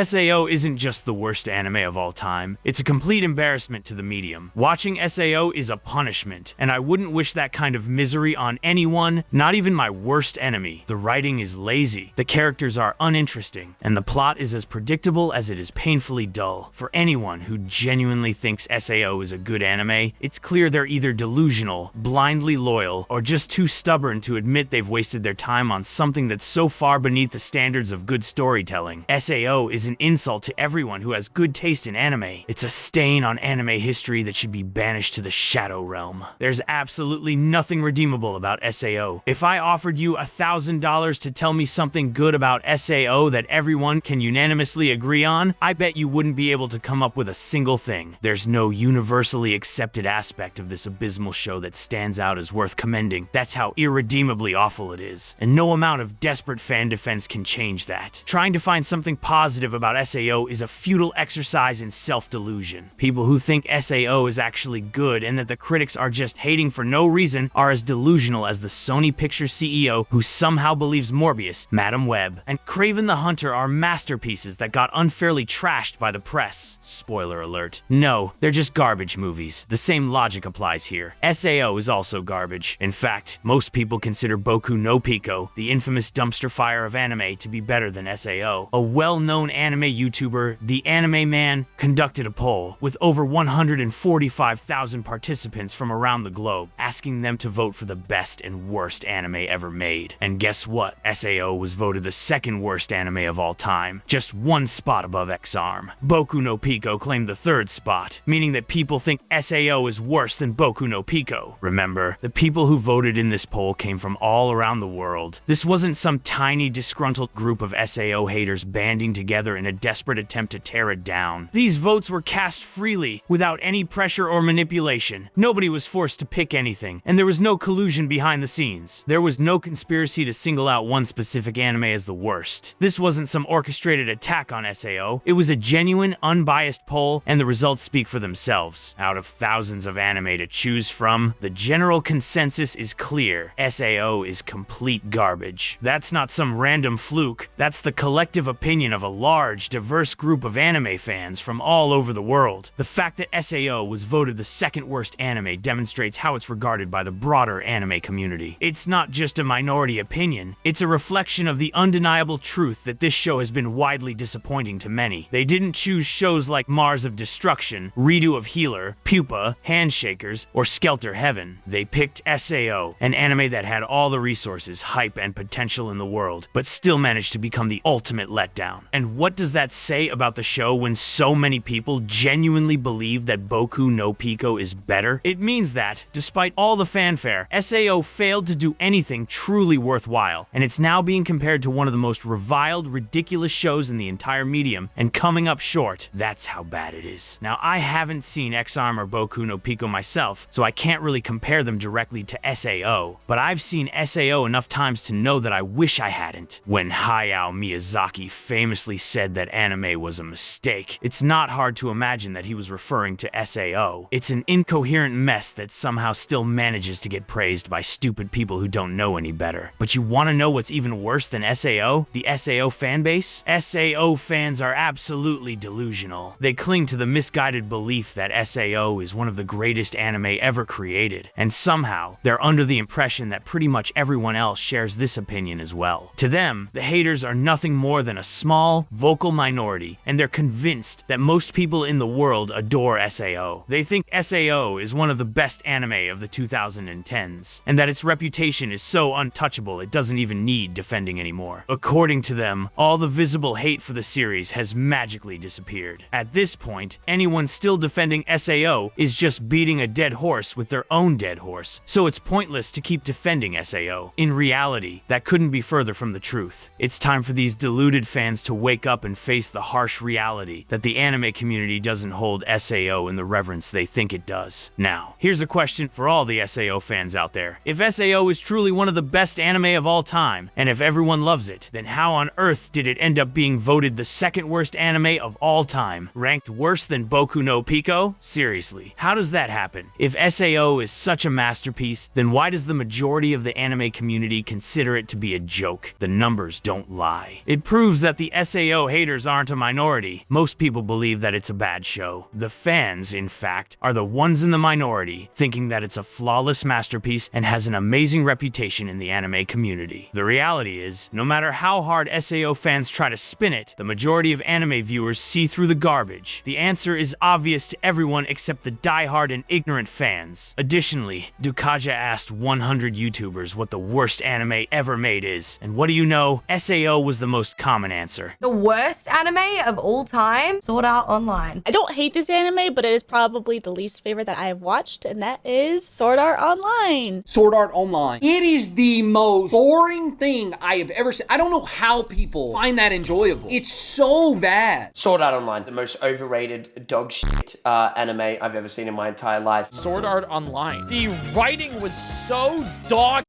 SAO isn't just the worst anime of all time, it's a complete embarrassment to the medium. Watching SAO is a punishment, and I wouldn't wish that kind of misery on anyone, not even my worst enemy. The writing is lazy, the characters are uninteresting, and the plot is as predictable as it is painfully dull. For anyone who genuinely thinks SAO is a good anime, it's clear they're either delusional, blindly loyal, or just too stubborn to admit they've wasted their time on something that's so far beneath the standards of good storytelling. SAO is an insult to everyone who has good taste in anime. It's a stain on anime history that should be banished to the Shadow Realm. There's absolutely nothing redeemable about SAO. If I offered you $1,000 to tell me something good about SAO that everyone can unanimously agree on, I bet you wouldn't be able to come up with a single thing. There's no universally accepted aspect of this abysmal show that stands out as worth commending. That's how irredeemably awful it is, and no amount of desperate fan defense can change that. Trying to find something positive about SAO is a futile exercise in self-delusion. People who think SAO is actually good and that the critics are just hating for no reason are as delusional as the Sony Pictures CEO who somehow believes Morbius, Madam Web, and Kraven the Hunter are masterpieces that got unfairly trashed by the press. Spoiler alert. No, they're just garbage movies. The same logic applies here. SAO is also garbage. In fact, most people consider Boku no Pico, the infamous dumpster fire of anime, to be better than SAO. A well-known anime YouTuber, The Anime Man, conducted a poll with over 145,000 participants from around the globe, asking them to vote for the best and worst anime ever made. And guess what? SAO was voted the second worst anime of all time, just one spot above X-Arm. Boku no Pico claimed the third spot, meaning that people think SAO is worse than Boku no Pico. Remember, the people who voted in this poll came from all around the world. This wasn't some tiny disgruntled group of SAO haters banding together in a desperate attempt to tear it down. These votes were cast freely, without any pressure or manipulation. Nobody was forced to pick anything, and there was no collusion behind the scenes. There was no conspiracy to single out one specific anime as the worst. This wasn't some orchestrated attack on SAO. It was a genuine, unbiased poll, and the results speak for themselves. Out of thousands of anime to choose from, the general consensus is clear. SAO is complete garbage. That's not some random fluke. That's the collective opinion of a large, diverse group of anime fans from all over the world. The fact that SAO was voted the second worst anime demonstrates how it's regarded by the broader anime community. It's not just a minority opinion, it's a reflection of the undeniable truth that this show has been widely disappointing to many. They didn't choose shows like Mars of Destruction, Redo of Healer, Pupa, Handshakers, or Skelter Heaven. They picked SAO, an anime that had all the resources, hype, and potential in the world, but still managed to become the ultimate letdown. And what does that say about the show when so many people genuinely believe that Boku no Pico is better? It means that, despite all the fanfare, SAO failed to do anything truly worthwhile, and it's now being compared to one of the most reviled, ridiculous shows in the entire medium, and coming up short. That's how bad it is. Now, I haven't seen X-Arm or Boku no Pico myself, so I can't really compare them directly to SAO, but I've seen SAO enough times to know that I wish I hadn't. When Hayao Miyazaki famously said that anime was a mistake, it's not hard to imagine that he was referring to SAO. It's an incoherent mess that somehow still manages to get praised by stupid people who don't know any better. But you want to know what's even worse than SAO? The SAO fanbase? SAO fans are absolutely delusional. They cling to the misguided belief that SAO is one of the greatest anime ever created, and somehow they're under the impression that pretty much everyone else shares this opinion as well. To them, the haters are nothing more than a small, vocal minority, and they're convinced that most people in the world adore SAO. They think SAO is one of the best anime of the 2010s, and that its reputation is so untouchable it doesn't even need defending anymore. According to them, all the visible hate for the series has magically disappeared. At this point, anyone still defending SAO is just beating a dead horse with their own dead horse, so it's pointless to keep defending SAO. In reality, that couldn't be further from the truth. It's time for these deluded fans to wake up and face the harsh reality that the anime community doesn't hold SAO in the reverence they think it does. Now, here's a question for all the SAO fans out there. If SAO is truly one of the best anime of all time, and if everyone loves it, then how on earth did it end up being voted the second worst anime of all time, ranked worse than Boku no Pico? Seriously, how does that happen? If SAO is such a masterpiece, then why does the majority of the anime community consider it to be a joke? The numbers don't lie. It proves that the SAO SAO haters aren't a minority. Most people believe that it's a bad show. The fans, in fact, are the ones in the minority, thinking that it's a flawless masterpiece and has an amazing reputation in the anime community. The reality is, no matter how hard SAO fans try to spin it, the majority of anime viewers see through the garbage. The answer is obvious to everyone except the die-hard and ignorant fans. Additionally, Dukaja asked 100 YouTubers what the worst anime ever made is, and what do you know? SAO was the most common answer. The worst anime of all time? Sword Art Online. I don't hate this anime, but it is probably the least favorite that I have watched, and that is Sword Art Online. Sword Art Online. It is the most boring thing I have ever seen. I don't know how people find that enjoyable. It's so bad. Sword Art Online, the most overrated dog shit anime I've ever seen in my entire life. Sword Art Online. The writing was so dog.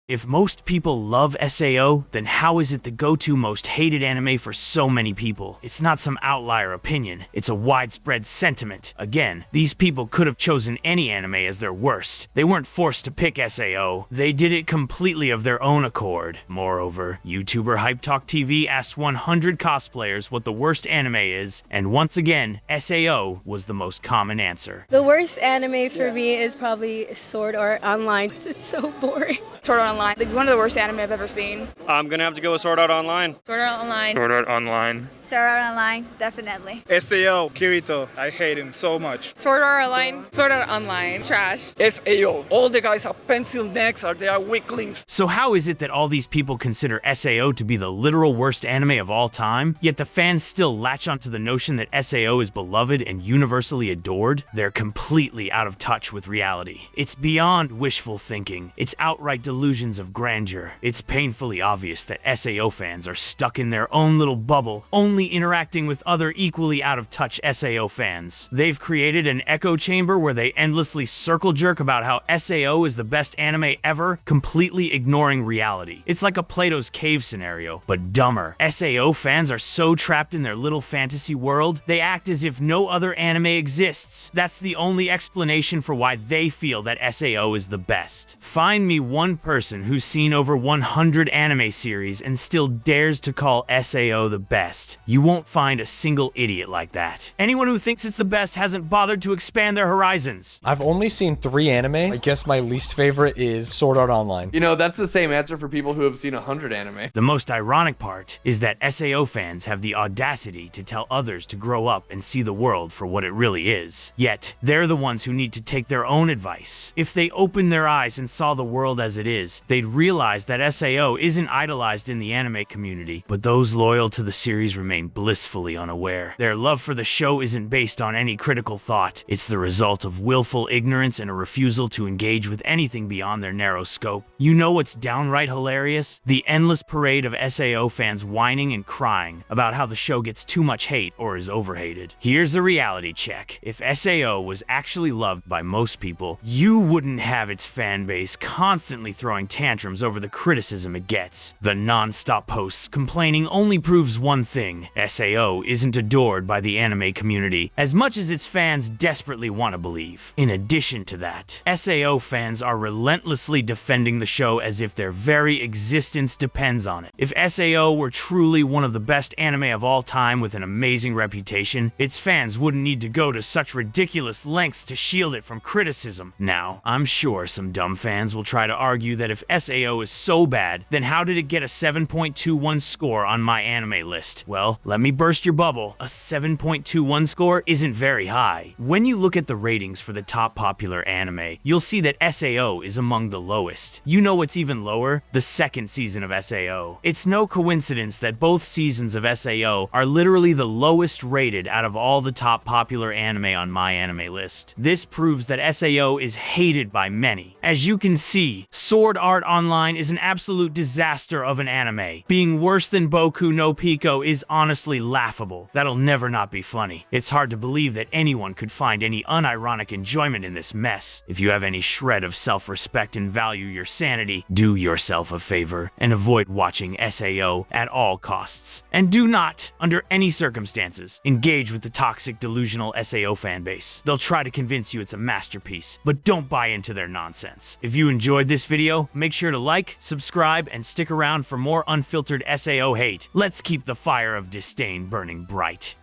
If most people love SAO, then how is it the go-to most hated anime for so many people? It's not some outlier opinion, it's a widespread sentiment. Again, these people could have chosen any anime as their worst. They weren't forced to pick SAO, they did it completely of their own accord. Moreover, YouTuber Hype Talk TV asked 100 cosplayers what the worst anime is, and once again, SAO was the most common answer. The worst anime for me is probably Sword Art Online. It's so boring. Sword Art Online. One of the worst anime I've ever seen. I'm gonna have to go with Sword Art Online. Sword Art Online. Sword Art Online. Sword Art Online, definitely. SAO, Kirito. I hate him so much. Sword Art Online. Sword Art Online. Trash. SAO. All the guys have pencil necks or they are weaklings. So how is it that all these people consider SAO to be the literal worst anime of all time, yet the fans still latch onto the notion that SAO is beloved and universally adored? They're completely out of touch with reality. It's beyond wishful thinking. It's outright delusions of grandeur. It's painfully obvious that SAO fans are stuck in their own little bubble, only interacting with other equally out-of-touch SAO fans. They've created an echo chamber where they endlessly circle jerk about how SAO is the best anime ever, completely ignoring reality. It's like a Plato's Cave scenario, but dumber. SAO fans are so trapped in their little fantasy world, they act as if no other anime exists. That's the only explanation for why they feel that SAO is the best. Find me one person who's seen over 100 anime series and still dares to call SAO the best. You won't find a single idiot like that. Anyone who thinks it's the best hasn't bothered to expand their horizons. I've only seen 3 anime. I guess my least favorite is Sword Art Online. You know, that's the same answer for people who have seen 100 anime. The most ironic part is that SAO fans have the audacity to tell others to grow up and see the world for what it really is. Yet, they're the ones who need to take their own advice. If they opened their eyes and saw the world as it is, they'd realize that SAO isn't idolized in the anime community, but those loyal to the series remain blissfully unaware. Their love for the show isn't based on any critical thought. It's the result of willful ignorance and a refusal to engage with anything beyond their narrow scope. You know what's downright hilarious? The endless parade of SAO fans whining and crying about how the show gets too much hate or is overhated. Here's a reality check. If SAO was actually loved by most people, you wouldn't have its fan base constantly throwing tantrums over the criticism it gets. The non-stop posts complaining only proves one thing: SAO isn't adored by the anime community as much as its fans desperately want to believe. In addition to that, SAO fans are relentlessly defending the show as if their very existence depends on it. If SAO were truly one of the best anime of all time with an amazing reputation, its fans wouldn't need to go to such ridiculous lengths to shield it from criticism. Now, I'm sure some dumb fans will try to argue that if SAO is so bad, then how did it get a 7.21 score on my anime list? Well, let me burst your bubble. A 7.21 score isn't very high. When you look at the ratings for the top popular anime, you'll see that SAO is among the lowest. You know what's even lower? The second season of SAO. It's no coincidence that both seasons of SAO are literally the lowest rated out of all the top popular anime on my anime list. This proves that SAO is hated by many. As you can see, Sword Art Online is an absolute disaster of an anime. Being worse than Boku no Pico is honestly laughable. That'll never not be funny. It's hard to believe that anyone could find any unironic enjoyment in this mess. If you have any shred of self-respect and value your sanity, do yourself a favor and avoid watching SAO at all costs. And do not, under any circumstances, engage with the toxic, delusional SAO fanbase. They'll try to convince you it's a masterpiece, but don't buy into their nonsense. If you enjoyed this video, Make sure to like, subscribe, and stick around for more unfiltered SAO hate. Let's keep the fire of disdain burning bright.